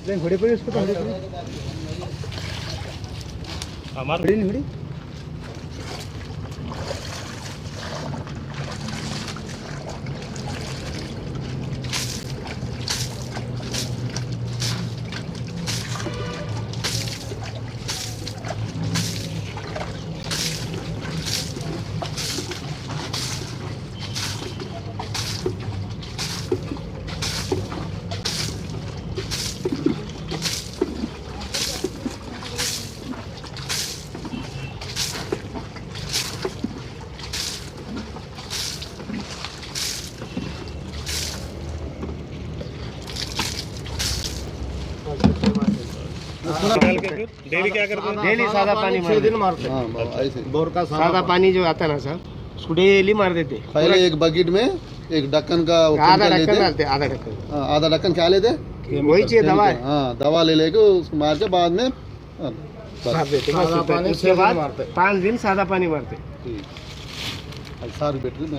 घोड़े पर उसको तो हमारे नहीं हुई। डेली क्या करते हैं? डेली सादा पानी 6 दिन मारते हैं। हाँ ऐसे बोर का सादा पानी जो आता है ना साहब, उसको डेली मार देते। पहले एक बकेट में एक ढक्कन का वो आधा केमिकल ढक्कन लेते। डालते, आधा ढक्कन। हाँ, आधा ढक्कन क्या लेते? वही चाहिए दवा है, हाँ दवा ले लेके उसको मार के बाद में मार देते। सादा बस पानी उसके बाद 5 दिन सादा पानी मारते। सारी बैटरी में